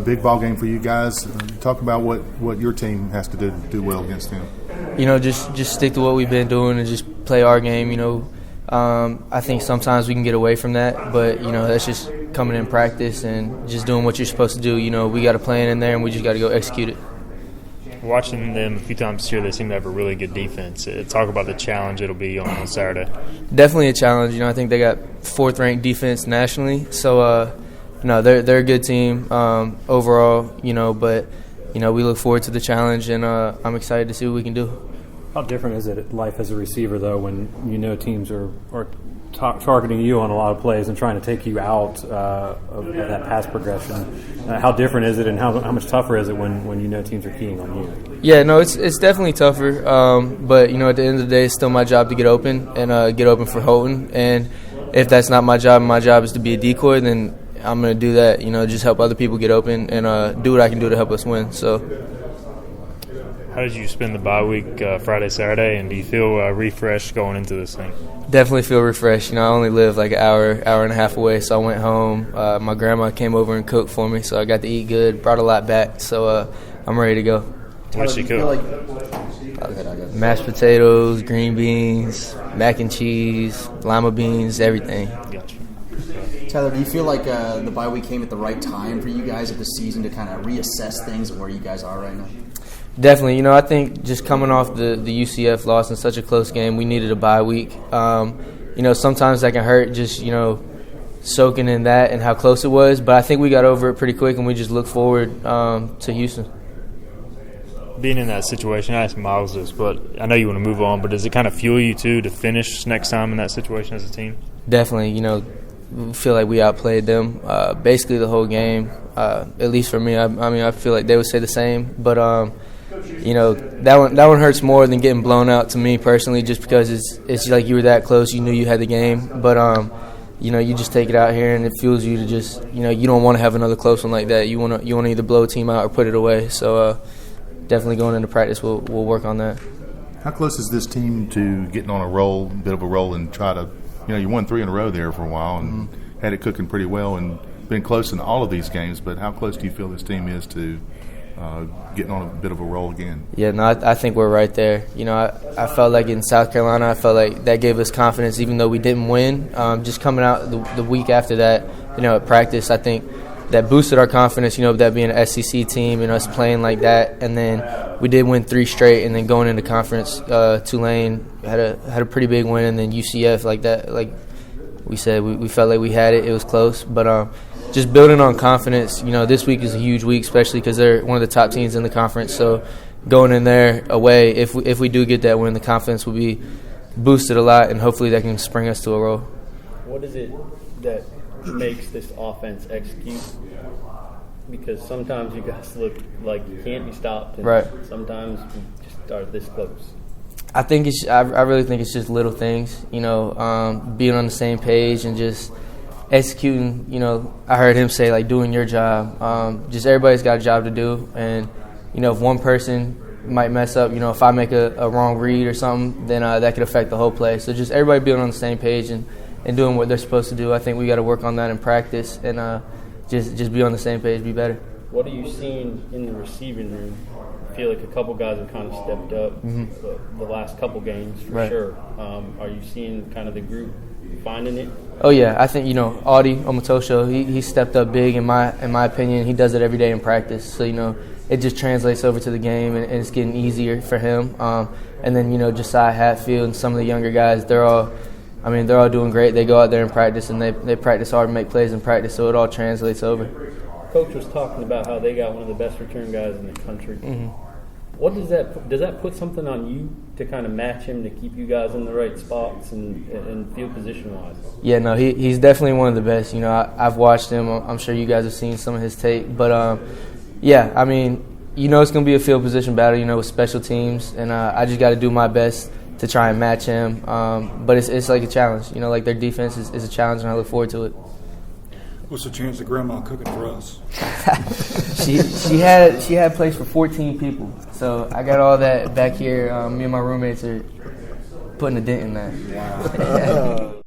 Big ball game for you guys. Talk about what your team has to do well against them. Just stick to what we've been doing and just play our game. I think sometimes we can get away from that, but that's just coming in practice and just doing what you're supposed to do. We got a plan in there and we just got to go execute it. Watching them a few times this year, they seem to have a really good defense. Talk about the challenge it'll be on Saturday. Definitely a challenge. I think they got 4th ranked defense nationally, so they're a good team overall. But we look forward to the challenge, and I'm excited to see what we can do. How different is it life as a receiver, though, when teams are targeting you on a lot of plays and trying to take you out of that pass progression? How different is it, and how much tougher is it when teams are keying on you? Yeah, no, it's definitely tougher. But at the end of the day, it's still my job to get open and get open for Houghton. And if that's not my job is to be a decoy, then I'm going to do that. Just help other people get open and do what I can do to help us win. So. How did you spend the bye week Friday, Saturday, and do you feel refreshed going into this thing? Definitely feel refreshed. I only live like an hour and a half away, so I went home. My grandma came over and cooked for me, so I got to eat good, brought a lot back, so I'm ready to go. What did she cook? Mashed potatoes, green beans, mac and cheese, lima beans, everything. Gotcha. Tyler, do you feel like the bye week came at the right time for you guys of the season to kind of reassess things and where you guys are right now? Definitely. I think just coming off the UCF loss in such a close game, we needed a bye week. Sometimes that can hurt just, soaking in that and how close it was. But I think we got over it pretty quick, and we just look forward to Houston. Being in that situation, I asked Miles this, but I know you want to move on, but does it kind of fuel you, too, to finish next time in that situation as a team? Definitely. We feel like we outplayed them basically the whole game, at least for me. I feel like they would say the same. But, that one hurts more than getting blown out to me personally, just because it's like you were that close, you knew you had the game. But you just take it out here and it fuels you to just you don't want to have another close one like that. You want to either blow a team out or put it away. So definitely going into practice, we'll work on that. How close is this team to getting on a bit of a roll, and try to you won 3 in a row there for a while and had it cooking pretty well and been close in all of these games. But how close do you feel this team is to getting on a bit of a roll again? Yeah, no, I think we're right there. I felt like in South Carolina, I felt like that gave us confidence, even though we didn't win. Just coming out the week after that, at practice, I think that boosted our confidence, that being an SEC team and us playing like that. And then we did win 3 straight, and then going into conference, Tulane had a pretty big win, and then UCF like that. Like we said, we felt like we had it. It was close, but just building on confidence. This week is a huge week, especially because they're one of the top teams in the conference. So going in there away, if we do get that win, the confidence will be boosted a lot, and hopefully that can spring us to a roll. What is it that makes this offense execute? Because sometimes you guys look like you can't be stopped, and right. Sometimes you just are this close. I think I really think it's just little things, being on the same page and just executing. I heard him say like doing your job. Just everybody's got a job to do, and if one person might mess up, if I make a wrong read or something, then that could affect the whole play. So just everybody being on the same page and doing what they're supposed to do. I think we got to work on that in practice and just be on the same page, be better. What are you seeing in the receiving room? I feel like a couple guys have kind of stepped up the last couple games for right. sure. Are you seeing kind of the group finding it? Oh yeah, I think Audie Omatosho, he stepped up big in my opinion. He does it every day in practice, so it just translates over to the game and it's getting easier for him. And then Josiah Hatfield and some of the younger guys, they're all doing great. They go out there and practice, and they practice hard and make plays in practice, so it all translates over. Coach was talking about how they got one of the best return guys in the country. Mm-hmm. What does that put something on you to kind of match him to keep you guys in the right spots and field position wise? Yeah, no, he's definitely one of the best. I've watched him. I'm sure you guys have seen some of his tape, but yeah, it's going to be a field position battle, with special teams, and I just got to do my best to try and match him. But it's like a challenge, like their defense is a challenge, and I look forward to it. What's the chance of Grandma cooking for us? she had place for 14 people, so I got all that back here. Me and my roommates are putting a dent in that. Wow.